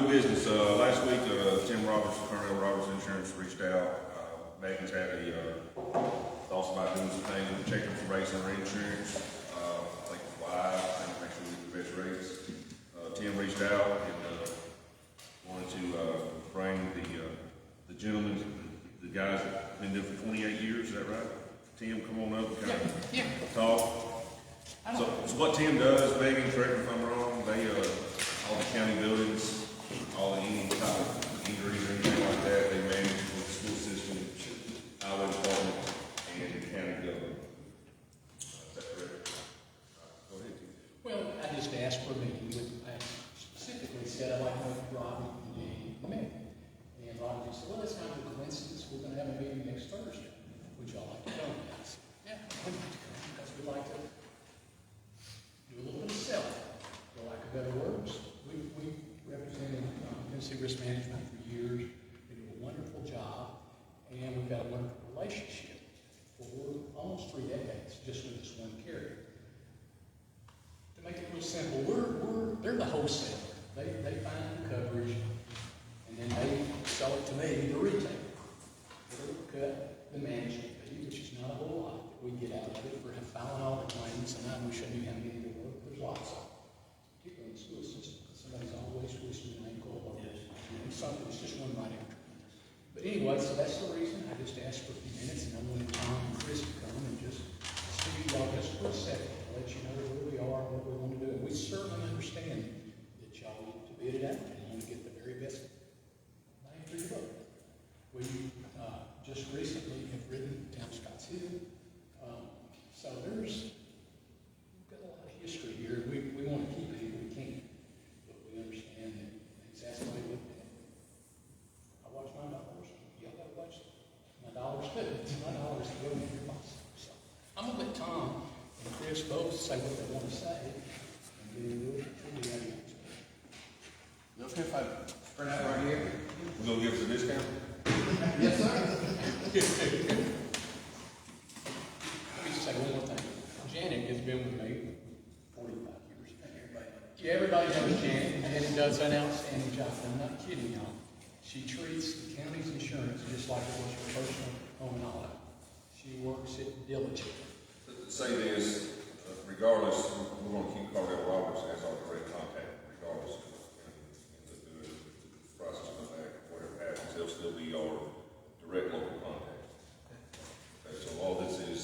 new business. Last week, Tim Roberts, Colonel Roberts Insurance reached out. Megan's had thoughts about doing some things with checking for rates on her insurance. I think it's wise, trying to make sure we get the best rates. Tim reached out and wanted to bring the gentlemen, the guys that have been there for 28 years. Is that right? Tim, come on up and kind of talk. So what Tim does, Megan, correct me if I'm wrong, they all the county buildings, all the any type of injuries or anything like that, they manage with the school system, highway department, and the county government. Is that correct? Go ahead, Tim. Well, I just asked for a meeting with, I specifically said I'd like to meet Robbie and Meg. And Robbie just said, well, it's not a coincidence, we're going to have a meeting next Thursday. Would y'all like to go? I said, yeah, I'd like to go, because we'd like to do a little bit of selling, for lack of better words. We represented Tennessee Risk Management for years. We do a wonderful job, and we've got a wonderful relationship for almost 3 decades, just with this one carrier. To make it real simple, they're the wholesaler. They find the coverage, and then they sell it to me, the retailer. They'll cut the management fee, which is not a whole lot that we get out of it for filing all the claims, and we shouldn't be having any to work. There's lots of them, particularly in the school system, because somebody's always twisting an ankle or something. It's just one right after another. But anyway, so that's the reason. I just asked for a few minutes, and I wanted Tom and Chris to come and just see y'all just for a second, let you know where we are and what we want to do. And we certainly understand that y'all need to bid it out and want to get the very best bang for your buck. We just recently have ridden down Scotts Hill. So we've got a lot of history here. We want to keep it if we can, but we understand that that's the way we look at it. I watch my dollars. Y'all got to watch my dollars too. It's my dollars to go in your box. So I'm going to let Tom and Chris both say what they want to say, and then we'll do that next. Okay, if I spread out right here. You gonna give us a discount? Yes, sir. Let me just say one more thing. Janet has been with me 45 years. Everybody knows Janet. Janet does an outstanding job. I'm not kidding y'all. She treats the county's insurance just like it was her personal home and auto. She works it diligently. Say this, regardless, we're going to keep Cardell Roberts as our direct contact, regardless of the process comes back, whatever happens, they'll still be our direct local contact. Okay, so all this is,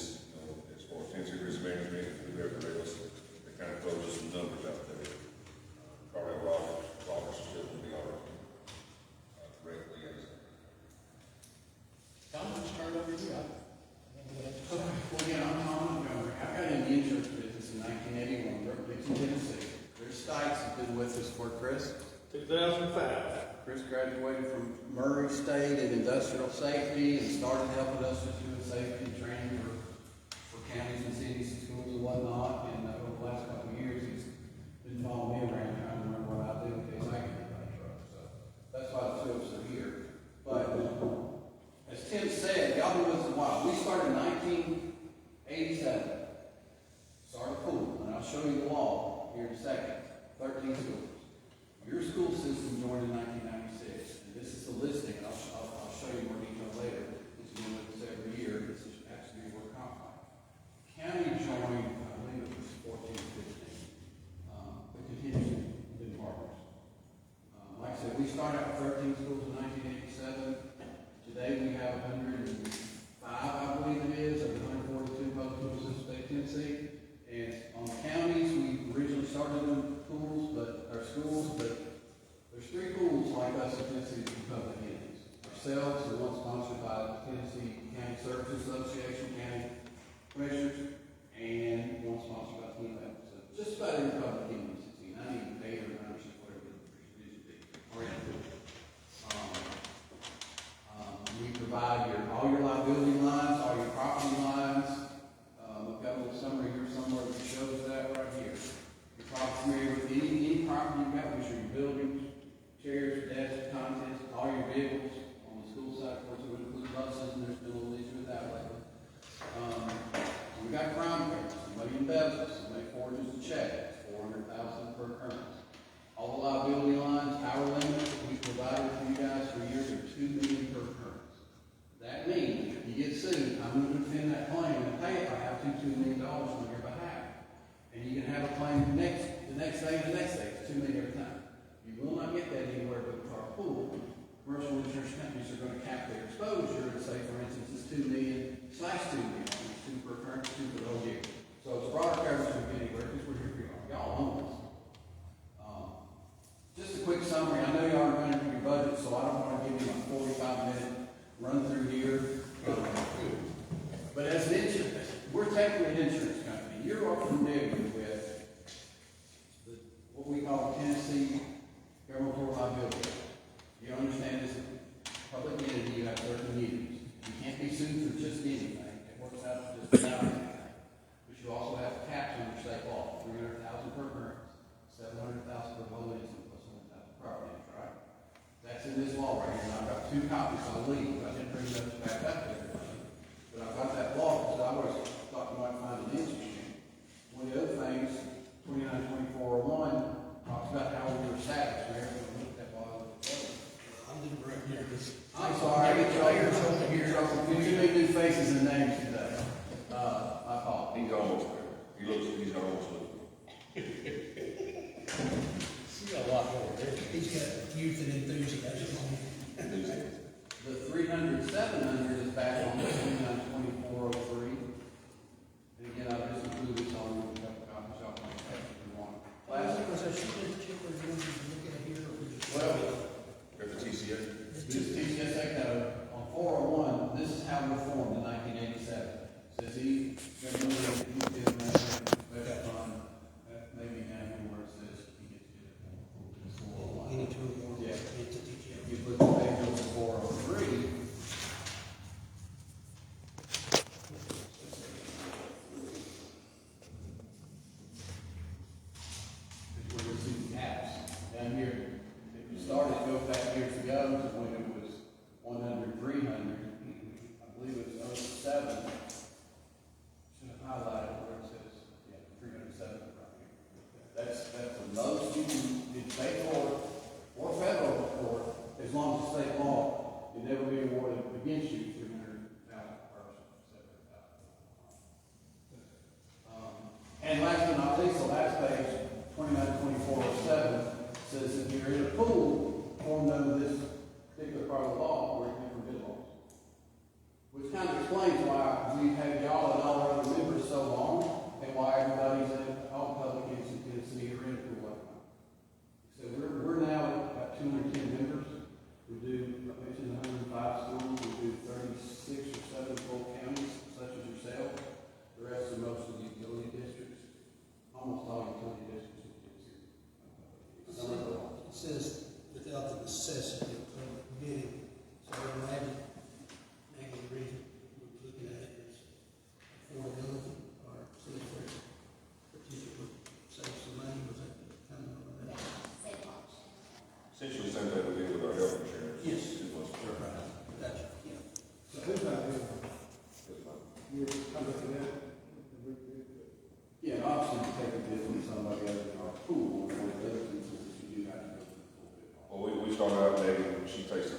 as far as Tennessee Risk Management, whoever it is, they kind of throw just some numbers out there. Cardell Roberts is still going to be our direct liaison. Tom, let's turn it over to you. Well, again, I'm Tom Montgomery. I got in the insurance business in 1981, Dixon, Tennessee. Chris Stites has been with us for Chris. 2005. Chris graduated from Murray State in industrial safety and started helping us with doing safety training for counties and cities and schools and whatnot. And over the last couple of years, he's been following me around trying to learn what I do in case I get hit by a truck. So that's why the two of us are here. But as Tim said, y'all been with us a while. We started in 1987. Started cool, and I'll show you the law here in a second. 13 schools. Your school system joined in 1996, and this is the listing. I'll show you more detail later. It's been with us every year. This is actually where compact. County joined, I believe it was 14 or 15. But continues to be partners. Like I said, we started out with 13 schools in 1987. Today we have 105, I believe it is, of the 142 public schools in the state of Tennessee. And on the counties, we originally started in schools, but there's 3 pools like us in Tennessee public entities. Ourselves, the one sponsored by the Tennessee County Services Association, County Commissioners, and one sponsored by TMF. So just about every public entity, 98 or 90%, whatever it used to be. We provide all your liability lines, all your property lines. I've got a little summary here somewhere that shows that right here. You're probably familiar with any property you've got, which are your buildings, chairs, desks, contents, all your vehicles. On the school side, of course, it would include buses, and there's been a little issue with that lately. We got crime papers. Somebody embezzles, somebody forges a check, $400,000 per occurrence. All the liability lines, power limits, technically an insurance company. You're all familiar with what we call Tennessee Governmental Liability Act. You understand this public entity, you have certain needs. You can't be sued for just anything. It works out to just about anything. But you also have caps under state law, 300,000 per occurrence, 700,000 per low incident, plus 100,000 property damage, right? That's in this law right here, and I've got 2 copies, I believe. I didn't bring those back up to everybody. But I've got that law, because I always thought you might find it interesting. One of the other things, 292401, talks about how we were established. We haven't looked at law. I'm the director here. I'm sorry, I get y'all confused. Too many new faces and names today. My fault. He's almost there. He's almost there. See a lot more there. He's got youth and enthusiasm. The 300, 700 is back on the 292403. And again, I just included this on the copies y'all can have if you want. Last, Was that shooting chipper you want to look at here? Or just well, Got the TCA? this TCSA code on 401, this is how we were formed in 1987. Says he, maybe now where it says he gets to it. any two or more Yeah. entities? If you put the page on 403, is where you see the caps. Down here, if you started, go back years ago to when it was 100, 300, I believe it was 07. Should have highlighted where it says, 307 right here. That's the most you can, in state court or federal court, as long as it's state law, you'll never be awarded against you 300,000 or 700,000. And last but not least, the last page, 292407, says if you're in a pool formed under this particular part of the law, we're in for bid laws. Which kind of explains why we've had y'all and all our other members so long, and why everybody's in all public entities in Tennessee are in for whatnot. So we're now at 210 members. We do, I mentioned 105 schools. We do 36 or 7 full counties, such as yourself. The rest are most of the utility districts. Almost all utility districts in Tennessee. It says without the necessity of bidding. So imagine the reason we're looking at it is affordability or see if there's particular saves some money. Was that kind of that? Essentially, same thing we did with our health insurance. Yes. It was sure. Gotcha. Yeah. So who's not doing it? You're looking at it? Yeah, and obviously you take a bid from somebody else in our pool, or one of the other instances you do have to go to the full bid. Well, we started out, Megan, she takes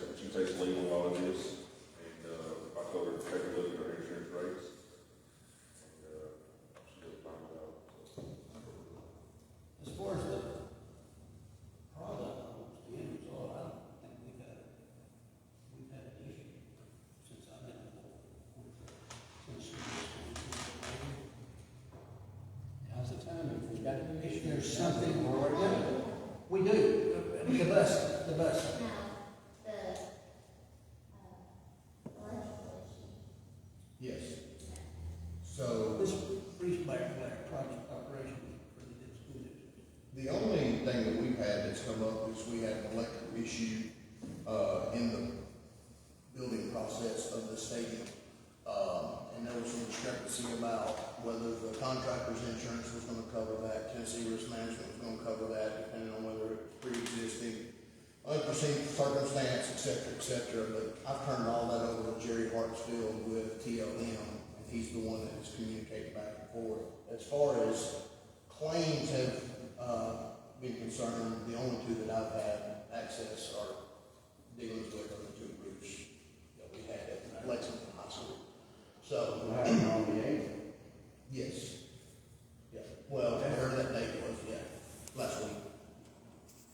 lead on all of this, and, I told her to take a look at our insurance rates. And, she did find it out, so. As far as the product, the end result, I don't think we've had an issue since I've been involved. How's the timing? If we've got an issue, there's something. We do. The bus. Yes. So, This brings back project operation for the school district. the only thing that we've had that's come up is we had an electrical issue, in the building process of the stadium. And there was some discrepancy about whether the contractor's insurance was gonna cover that, Tennessee Risk Management was gonna cover that, depending on whether it was pre-existing, unforeseen circumstance, et cetera, but I've turned all that over to Jerry Hartsfield with TLM, and he's the one that has communicated back and forth. As far as claims have, been concerned, the only two that I've had access or dealings with are the 2 groups that we had at Lexington High School. So, What happened on the 8th? yes. Yeah, well, whatever that date was, yeah, last week.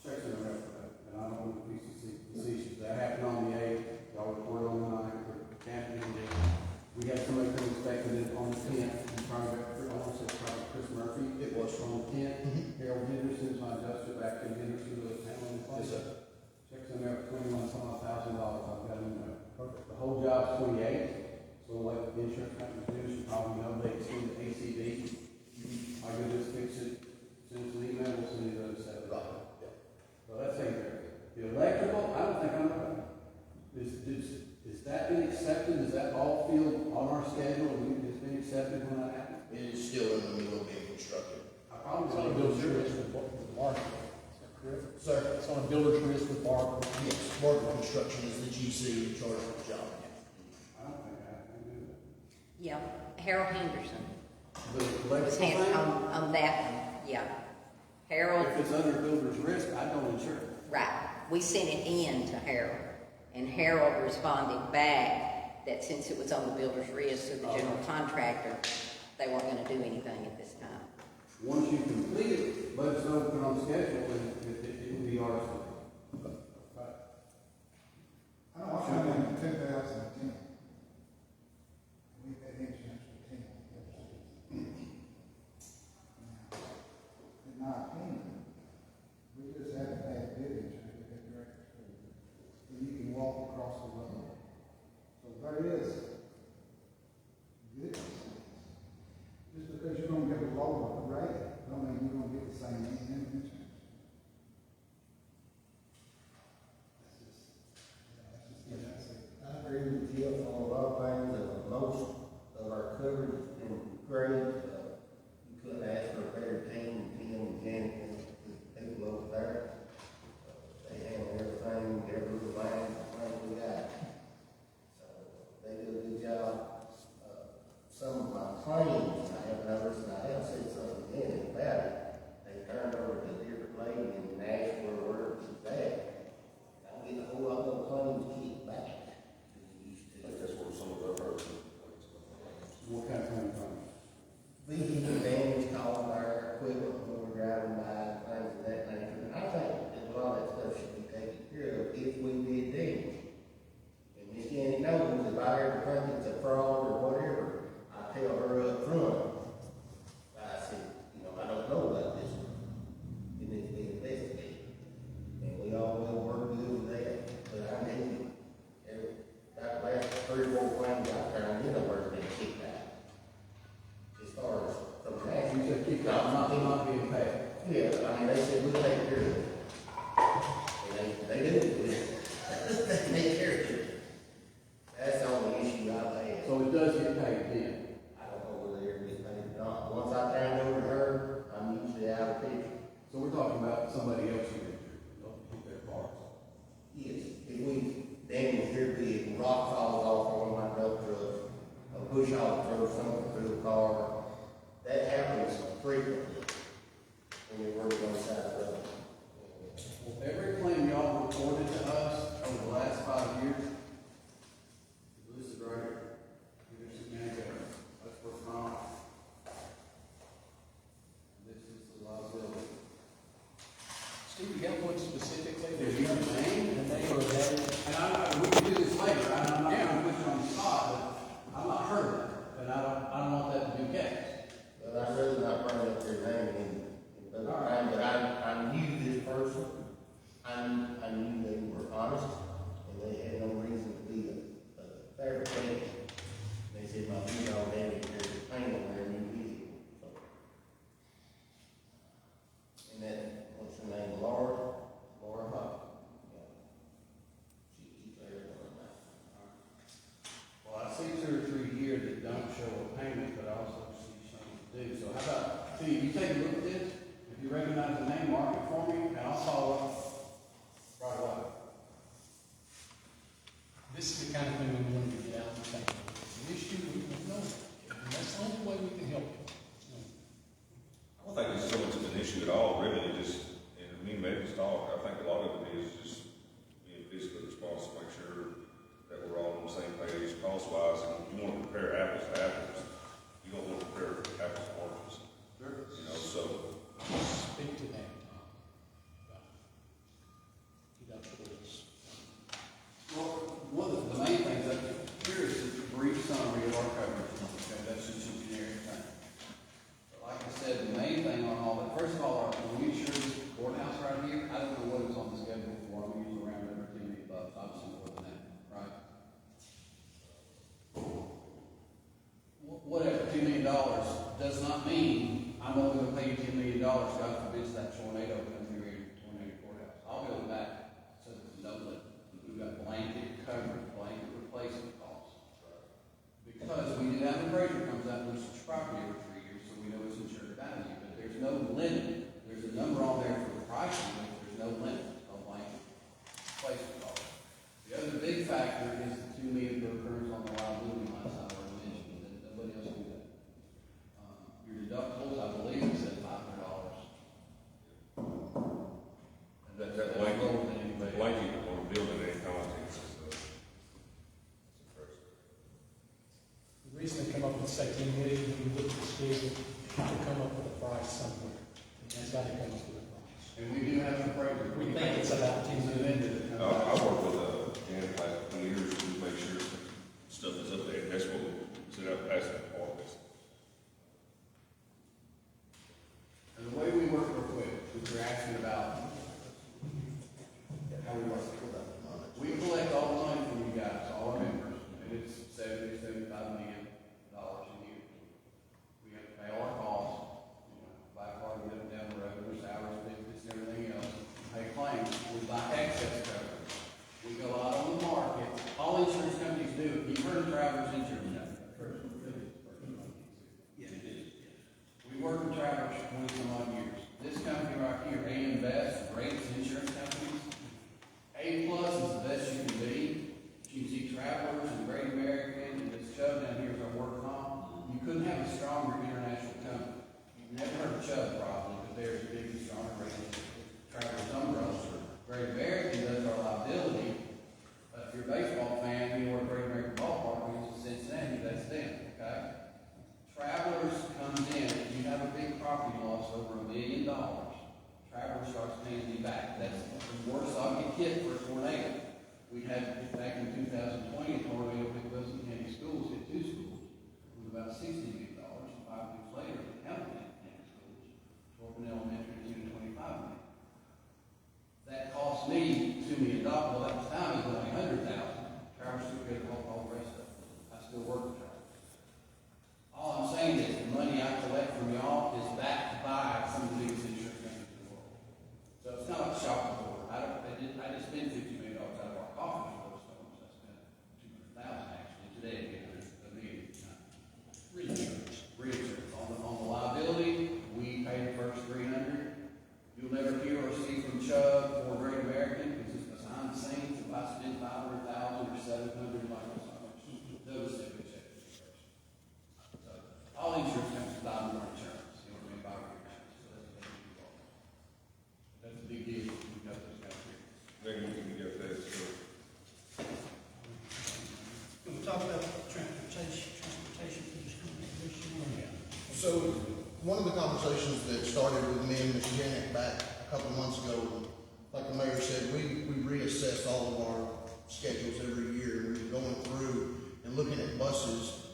Checks in the record, and I don't want to be facetious. That happened on the 8th, y'all reported on the 9th, or camping. We had somebody come inspecting it on the 10th, and trying to, I want to say probably Chris Murphy. It was. On the 10th. Mhm. Harold Henderson is my adjuster back in Henderson, the town. Yes, sir. Checks in there for $21,000. I've got him, the whole job's 28, so like the insurance company do, should probably Sir? It's on a builder's risk with Barbara. Yes, Barber Construction is the GC in charge of the job. I don't think I can do that. Yeah, Harold Henderson The was electrical thing, on that one, yeah. Harold, if it's under builder's risk, I don't insure it. right, we sent it in to Harold, and Harold responded back that since it was on the builder's risk to the general contractor, they weren't gonna do anything at this time. Once you complete it, let us know, put it on the schedule, and it will be ours. I don't want to have in 2010. We had insurance for 10. In my opinion, we just haven't had good insurance with that director. So you can walk across the road. So there is good insurance. Just because you're gonna get a lower rate, don't mean you're gonna get the same insurance. I agree with Jeff on a lot of things, and most of our coverage has been great. You couldn't ask for a better team, Tim and Jen, and the people over there. They handle everything, every little thing we got. So, they do a good job. Some of my claims, I have noticed, and I have said something in about it, they turned over to a different lady in Nashville, where it's at. I get a whole lot more claims kicked back. I think that's where some of our hurts. What kind of thing? Vehicle damage caused by our equipment when we're driving by, things of that nature. And I think that a lot of that stuff should be taken care of if we did damage. And Miss Jenny knows if I ever think it's a fraud or whatever, I tell her up front. I said, you know, I don't know about this one. It needs to be investigated. And we all will work good with that, but I need, that last 3 or 4 claims I turned in, the word's been kicked out. As far as from that. You said keep that, not being paid. Yeah, I mean, they said we take care of it. And they do. They take care of it. That's the only issue I've had. So it does get paid then. I don't know whether they ever get paid or not. Once I turn it over to her, I'm usually out of picture. So we're talking about somebody else who keep their parts. Yes, if we damage their vehicle, rock falls off on one of my dump trucks, a bush hog throws something through the car, that happens frequently when you're working on the side of the road. Well, every claim y'all reported to us over the last 5 years, this is right here. Here's the manager. That's what's wrong. This is the liability. Steve, you got one specifically? There's your name, And they were that, and we can do this later, I'm not gonna put you on the spot, but I'm not heard of it, and I don't want that to be the case. But I'd rather not bring up their name in other time, but I knew this person, I knew they were honest, and they had no reason to be a fabricator. They said, my feet all damaged, there's a paint on their new vehicle. So. And that, what's her name, Laura Huck? Yeah. She keeps everything on that. Well, I see 2 or 3 here that don't show a payment, but I also see some that do. So how about, Steve, you take a look at this, if you recognize the name, mark it for me, and I'll follow up right away. this is the kind of thing we wanted to get out and think. It's an issue we don't know. And that's the only way we can help you. I don't think it's so much of an issue at all, really, it just, and me and Megan's talk, I think a lot of it is just being fiscally responsible, make sure that we're all on the same page cost-wise, and you want to compare apples to apples, you don't want to compare apples to oranges. Sure. You know, so, Speak to that, Tom. Deductibles. Well, one of the main things, here is a brief summary of our coverage, okay, that's just a generic thing. But like I said, the main thing on all that, first of all, when we insure this courthouse right here, I don't know what was on the schedule for, I'm usually around every $10 million, obviously more than that, right? Whatever, $2 million does not mean I'm only gonna pay you $10 million, God forbid that tornado comes through here, tornado courthouse. I'll go back to no limit. We've got blanket coverage, blanket replacement costs. Because we do have an appraiser comes out and looks at your property every 3 years, so we know it's insured value, but there's no limit. There's a number on there for the pricing, but there's no limit. property loss over $1 million, Travelers starts paying me back. That's the worst I could get for a tornado. We had, back in 2020, a tornado hit Wilson County schools, hit 2 schools. It was about $60 million, and 5 years later, the county had schools, Torben Elementary, $225 million. That cost me $2 million, well, at the time, it was only $100,000. Travelers took care of all the rest of it. I still work with Travelers. All I'm saying is, the money I collect from y'all is back to buy some of the biggest insurance companies in the world. So it's not like shock absorber. I just spent $50 million out of our coffers for those storms. I spent $200,000 actually today to get $1 million. Reinsurance. On the liability, we pay the first $300. You'll never hear or see from Chubb or Great American because it's behind the scenes. If I spend $500,000 or $700,000, like those two would check me first. So all insurance companies buy more insurance. You know what I mean? Buy reinsurance. So that's a big deal. We've got those guys here. Maybe we can get that, so. Can we talk about transportation for the school this year? So, one of the conversations that started with me and Ms. Janet back a couple of months ago, like the mayor said, we reassess all of our schedules every year. We're going through and looking at buses.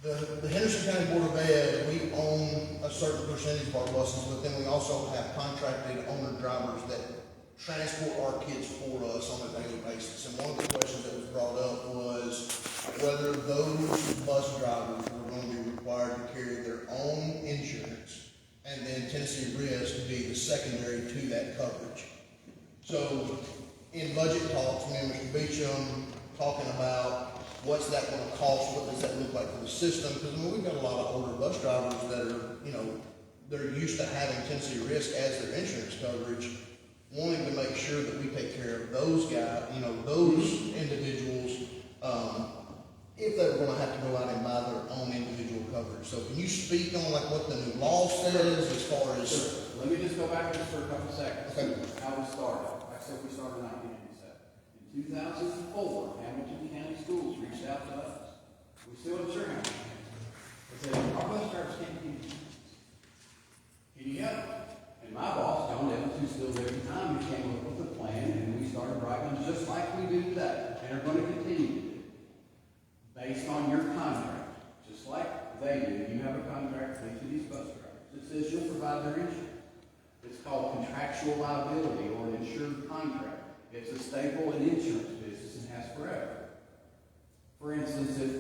The Henderson County Board of Ed, we own a certain percentage of our buses, but then we also have contracted owner drivers that transport our kids for us on a daily basis. And one of the questions that was brought up was whether those bus drivers were going to be required to carry their own insurance and then Tennessee Risk to be the secondary to that coverage. So in budget talks, me and Mr. Beecham talking about what's that going to cost, what does that look like for the system, because I mean, we've got a lot of older bus drivers that are, they're used to having Tennessee Risk as their insurance coverage, wanting to make sure that we take care of those guys, those individuals, if they were going to have to go out and buy their own individual coverage. So can you speak on like what the new law says as far as? Sure. Let me just go back just for a couple seconds. Okay. How we started. Like I said, we started in 1987. In 2004, Hamilton County Schools reached out to us. We still insure Hamilton County. They said, our bus drivers can't get insurance. Can you help? And my boss, John Evans, who's still there at the time, he came up with a plan, and we started writing just like we do today, and are going to continue to do. Based on your contract, just like they do, you have a contract with each of these bus drivers. It says you'll provide their insurance. It's called contractual liability or an insured contract. It's a staple in insurance business and has forever. For instance, if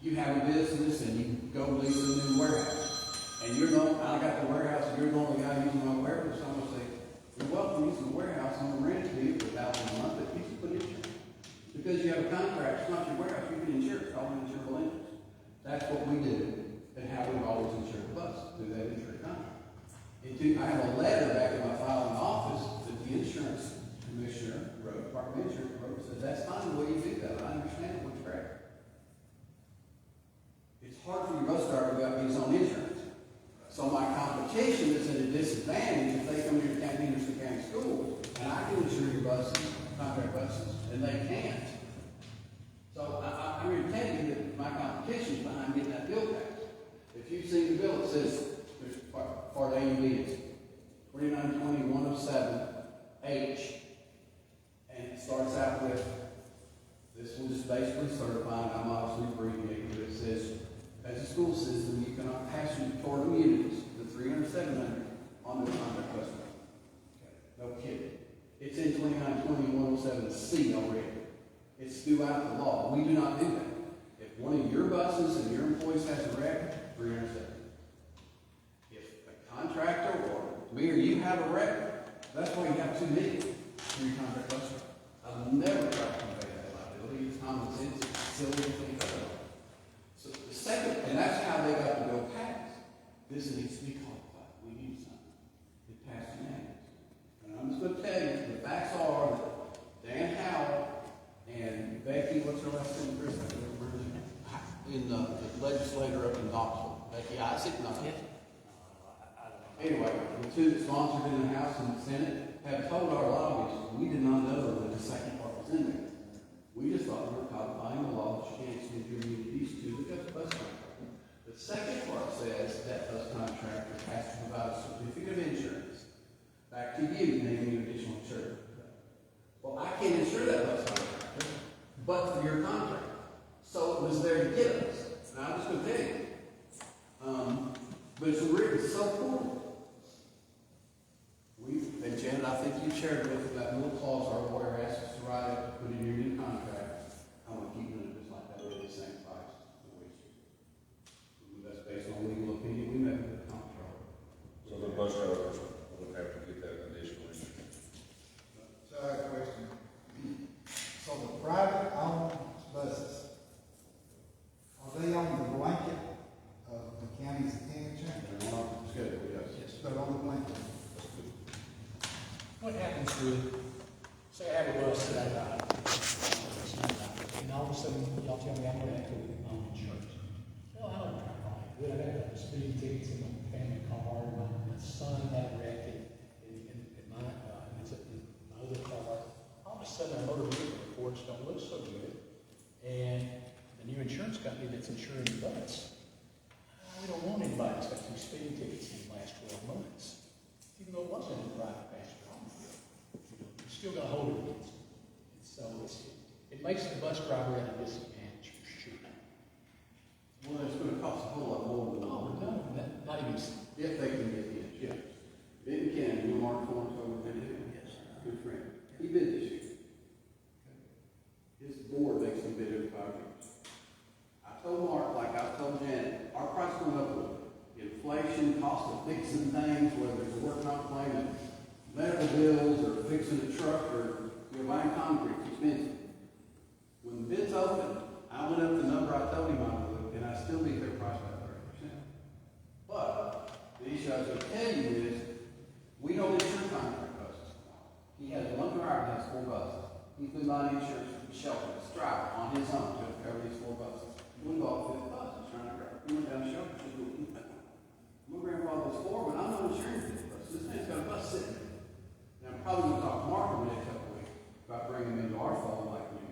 you have a business and you go lease a new warehouse, and I got the warehouse and you're the only guy using my warehouse, I'm going to say, you're welcome using the warehouse, I'm going to rent it to you for $1,000 a month, but you can put insurance. Because you have a contract, it's not your warehouse, you can insure it, it's called an insurable interest. That's what we do, and how we've always insured the bus, through that insured contract. I have a letter back in my file in the office that the insurance commissioner wrote, Department of Insurance wrote, said, that's fine the way you do that, I understand it, what's correct. It's hard for your bus driver to go out and get his own insurance. So my competition is at a disadvantage if they come here to Henderson County Schools, and I can insure your buses, contract buses, and they can't. So I'm here to tell you that my competition is behind getting that bill passed. If you've seen the bill, it says, there's part A and B, it's 4920-107H, and it starts out with, this will just basically certify, I'm obviously abbreviating, but it says, as a school system, you cannot pass toward immunities, the 300-700 on the contract bus. No kidding. It's in 2920-107C already. It's throughout the law. We do not do that. If one of your buses and your employees has a wreck, 307. If a contractor or me or you have a wreck, that's why you have 2 million for your contract bus. I've never tried to convey that liability. It's common sense. It's silly to think of. So the second, and that's how they got the bill passed. This needs to be qualified. We need something. It passed unanimously. And I'm just going to tell you, the facts are that Dan Howell and Becky, what's her last name, Chris? I can't remember her name. In the legislator up in Knoxville. Becky Isaac? No. Anyway, the 2 that sponsored in the House and the Senate have told our lobbyists, we did not know that the second part was in there. We just thought we were codifying the law that you can't extend your immunities to the bus driver. The The second part says that bus contractor has to provide a certificate of insurance back to you, naming additional insurance. Well, I can't insure that bus contractor, but for your contract. So it was there to get us. And I'm just gonna tell you. But it's written so cool. And Janet, I think you shared with me that little clause our lawyer asked us to write up, put in your new contract. I want to keep doing it just like that, with the same price. That's based on legal opinion we met with the comptroller. So the bus drivers would have to get that additional insurance. So I have a question. So the private owned buses, are they on the blanket of the county's insurance? They're on schedule, yes. They're on the blanket. What happens with, say I have a bus that I ride, and all of a sudden, y'all tell me I'm gonna have to insurance. Well, I don't know, good, I got the speeding tickets in my family car, my son had a wreck in my other car. All of a sudden, our motor vehicle reports don't look so good, and the new insurance company that's insuring the bus, we don't want anybody that's got 2 speeding tickets in the last 12 months, even though it wasn't in the private passenger automobile. You still got to hold it against it. So it makes the bus driver at a disadvantage for sure. Well, it's gonna cost a whole lot more than Oh, no, not even. if they can get the insurance. Benton County, you Mark Thorne's over there. Yes. Good friend. He bid this year. His board makes him bid every 5 years. I told Mark, like I told Janet, our price went up with inflation, cost of fixing things, whether it's work not claiming medical bills or fixing a truck or buying concrete, it's expensive. When the bids opened, I went up the number I told him I would, and I still beat their price by 30%. But the issue I was going to tell you is, we don't insure contract buses. He has one driver that has 4 buses. He's been buying insurance from Shelton, Stripe, on his own to cover these 4 buses. We bought 5th buses, trying to grab. We went down to Shelton, she said, my grandfather was 4, but I'm not insuring 5th buses. This man's got a bus sitting there. Now, I'm probably going to talk to Mark in the next couple of weeks about bringing him into our fold like we do.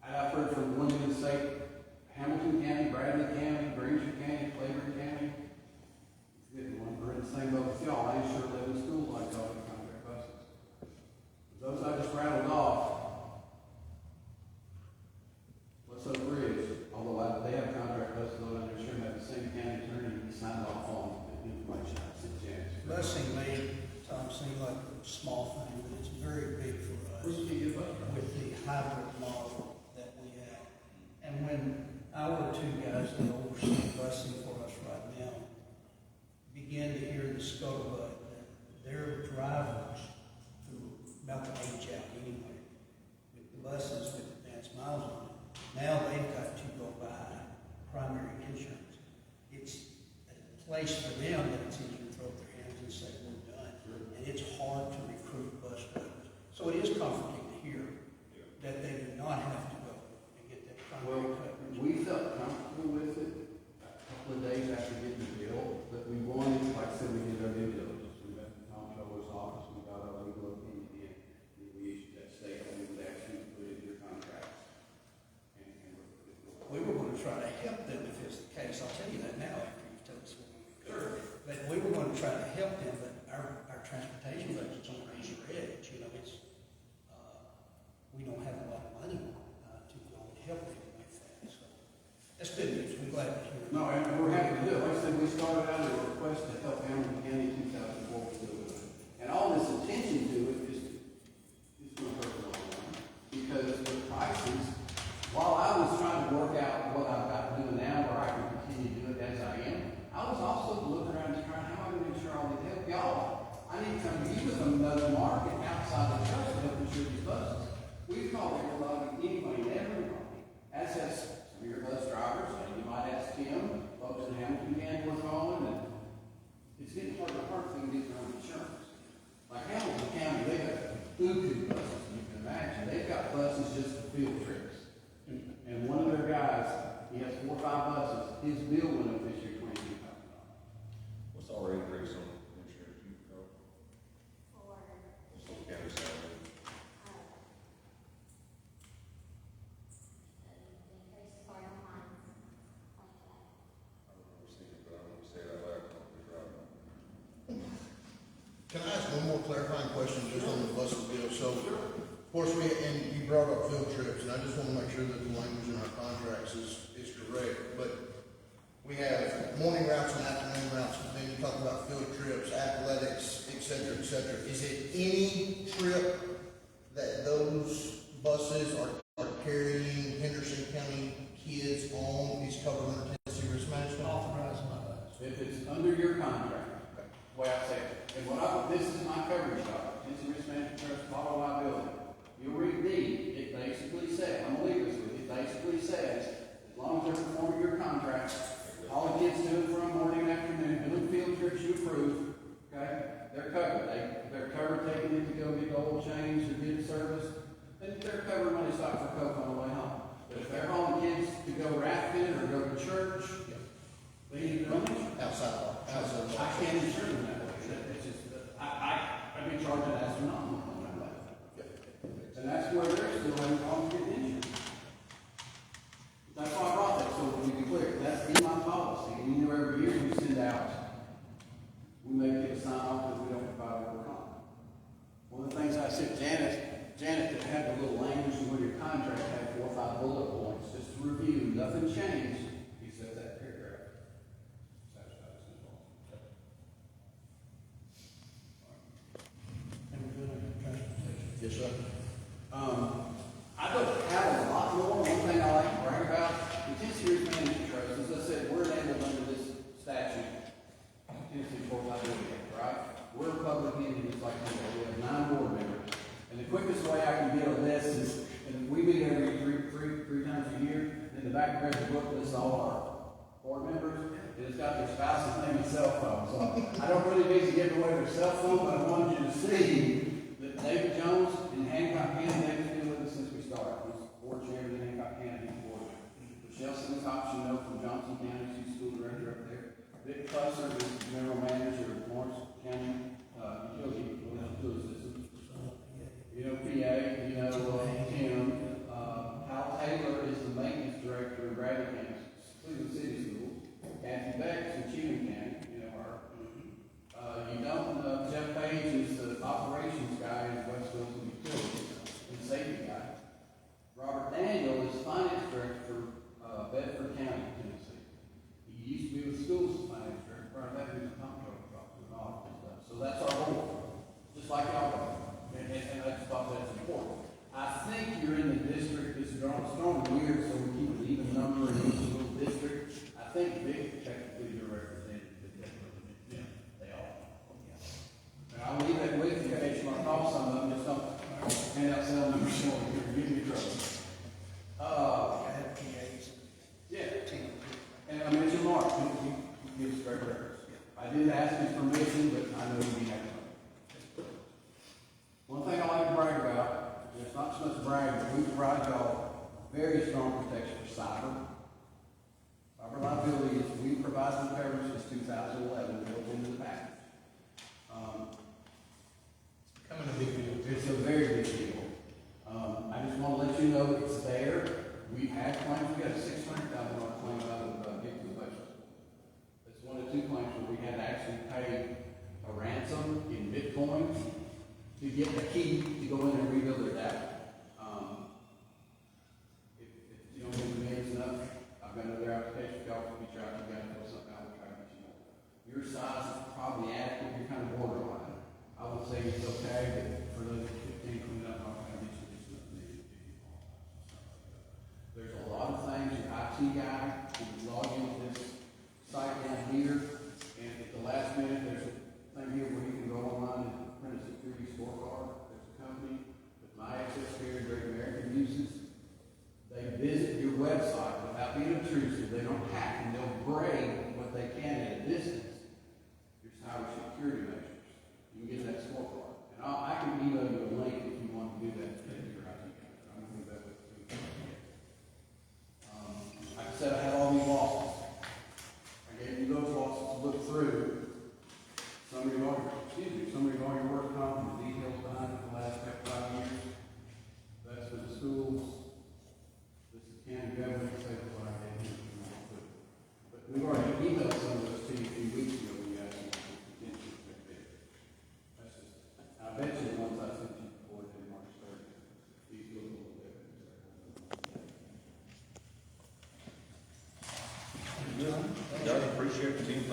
I've heard from one in the state, Hamilton County, Bradley County, Granger County, Claiborne County. We're in the same boat with y'all. I insure 11 schools like y'all with contract buses. Those I just rattled off. What's up Bridge? Although they have contract buses, though I'm sure have the same county attorney he signed off on the information I sent Janice. Busing may, Tom, seem like a small thing, but it's very big for us Where's the get bus driver? with the hybrid model that we have. And when our 2 guys that oversee busing for us right now begin to hear the scuttlebutt that their drivers, who about to age out anyway, with the buses with advanced miles on it, now they've got to go buy primary insurance. It's a place for them that it's easy to throw up their hands and say, we're done. And it's hard to recruit bus drivers. So it is comforting to hear that they do not have to go and get that primary coverage. We felt comfortable with it a couple of days after getting the bill, but we wanted, like I said, we did our due diligence. We went to the comptroller's office, we got our legal opinion in, and we issued that statement, we would ask you to put it in your contract. We were going to try to help them if it's the case. I'll tell you that now after you've told us what we could. But we were going to try to help them, but our transportation budget's on razor edge. You know, it's, we don't have a lot of money to go and help them like that. So that's good news. We're glad to hear it. No, and we're happy to do it. Like I said, we started out with a request to help Hamilton County in 2004 with doing it. And all this attention to it is going to hurt the long run. Because the prices, while I was trying to work out what I've got doing now where I can continue to do it as I am, I was also looking around and trying, how am I going to ensure all these help y'all? I need to come to you with another market outside the church to help insure these buses. We've called everybody, anybody, and everybody, as has some of your bus drivers, and you might ask Tim, folks in Hamilton County we're calling, and it's getting harder and harder for them to get their own insurance. Like Hamilton County, they have buku buses, you can imagine. They've got buses just for field trips. And one of their guys, he has 4 or 5 buses, his bill went up this year $22,000. What's our increase on insurance you cover? What's the county salary? clarifying question just on the bus deal. So, of course, and you brought up field trips, and I just want to make sure that the language in our contracts is correct. But we have morning routes and afternoon routes, but then you talk about field trips, athletics, et cetera, et cetera. Is it any trip that those buses are carrying Henderson County kids on is covered under Tennessee risk management? Authorized by us. If it's under your contract, the way I say it, and this is my coverage doc, Tennessee Risk Management Trust, follow liability. You'll read D, it basically says, I'm gonna leave this with you, it basically says, as long as they're performing your contract, all the kids doing from morning, afternoon, doing field trips you approve, okay, they're covered. They're covered taking them to go get oil changed or get service, and they're covered when they stop for Coke on the way home. But if they're hauling kids to go rafting or go to church, they need to know. Outside. I can't insure them that way. It's just, I'd be charging astronomical on that. And that's where they're still having problems getting insurance. That's why I brought that, so we be clear, that's in my policy, and you know every year we send out, we may get a sign off that we don't provide work on. One of the things I said, Janet that had the little language in where your contract had 4 or 5 bullet points, just to review, nothing changed, except that paragraph. And we're doing it in transportation. Yes, sir. I don't have a lot more. One thing I like to brag about, the Tennessee Risk Management Trust, as I said, we're enabled under this statute, Tennessee Fourth Liability Act, right? We're a public entity just like you. We have 9 board members. And the quickest way I can get a list is, and we meet every three times a year, in the back there's a book lists all our board members, and it's got their spouse's name and cell phone. So I don't really need to give away their cell phone, but I wanted you to see that David Jones in Hancock County, David's been with us since we started. He's board chairman in Hancock County, he's board chairman. Michelle Simcox, you know, from Johnson County, she's school director up there. Vic Fusser is general manager of Lawrence County utility system. You know, PA, you know, Tim. Hal Taylor is the maintenance director in Bradley County, Cleveland City Schools. Kathy Beck is in Cheatham County, you know her. You don't, Jeff Page is the operations guy in West Wilson Utilities, and safety guy. Robert Daniel is finance director for Bedford County, Tennessee. He used to be with schools as finance director, prior to that he was a comptroller and all that stuff. So that's our board, just like y'all are. And I just thought that's important. I think you're in the district, it's strong weird, so we keep an even number in each little district. I think Vic, technically you're represented, yeah, they are. And I'll leave that with you in case you want to call some of them, just don't hand out cell numbers, so you're giving me trouble. I have PAs. Yeah, and I mentioned Mark, he gives great records. I did ask his permission, but I know he had it. One thing I like to brag about, and it's not so much brag, but we provide y'all very strong protection for cyber. Cyber liability is, we provide some coverage since 2011, built into the package. Becoming a big deal. It's a very big deal. I just want to let you know it's there. We've had claims, we got a $600,000 claim out of Gibson Budget. It's one of 2 claims where we had to actually pay a ransom in Bitcoin to get the key to go in and rebuild their data. If you don't give me enough, I've got another application for y'all to be trying to get something out and try to get you more. Your size is probably adequate, you're kind of borderline. I would say it's okay, but for those 15 clean up, I'll try to get you just enough needed. There's a lot of things, your IT guy, you can log into this site down here, and at the last minute, there's a thing here where you can go online and print a security scorecard. There's a company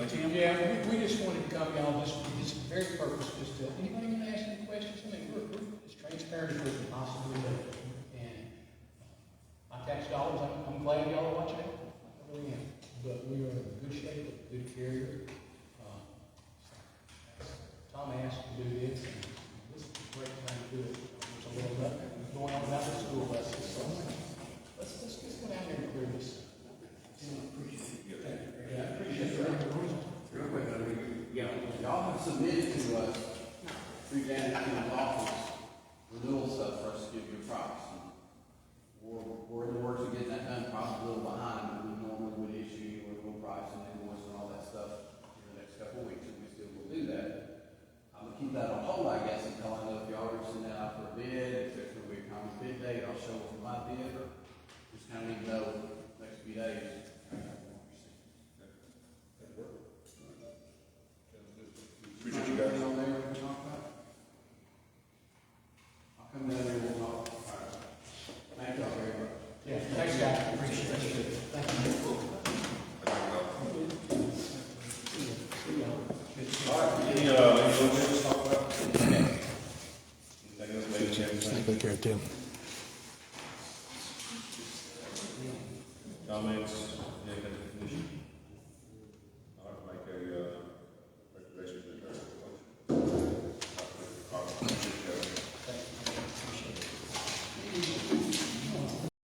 Thank you. Yeah, we just wanted to come, y'all, just, it's very purpose, just to, anybody want to ask any questions? I mean, we're as transparent as we can possibly be. And my tax dollars, I'm glad y'all are watching it. I really am. But we are in good shape, a good carrier. Tom asked to do this, and this is a great time to do it. There's a little bit going on about the school buses, so let's go down there and clear this. Yeah, I appreciate it. Real quick, y'all have submitted to us through Janet Kim's office renewal stuff for us to give you a price. We're in the works of getting that done, probably a little behind, but we normally would issue you a renewal price and invoice and all that stuff in the next couple of weeks, and we still will do that. I'm gonna keep that on hold, I guess, until I know if y'all are sending that out for a bid, if there's gonna be a common bid date, I'll show up with my bid, or just kind of need to know next few days. Appreciate you guys. On there, we can talk about it. I'll come down there and we'll talk. All right. Thank y'all very much. Yeah, thanks, guys, appreciate it. Thank you. All right, any other business to talk about? Anything else, ladies and gentlemen? Take care, Tim. Comments?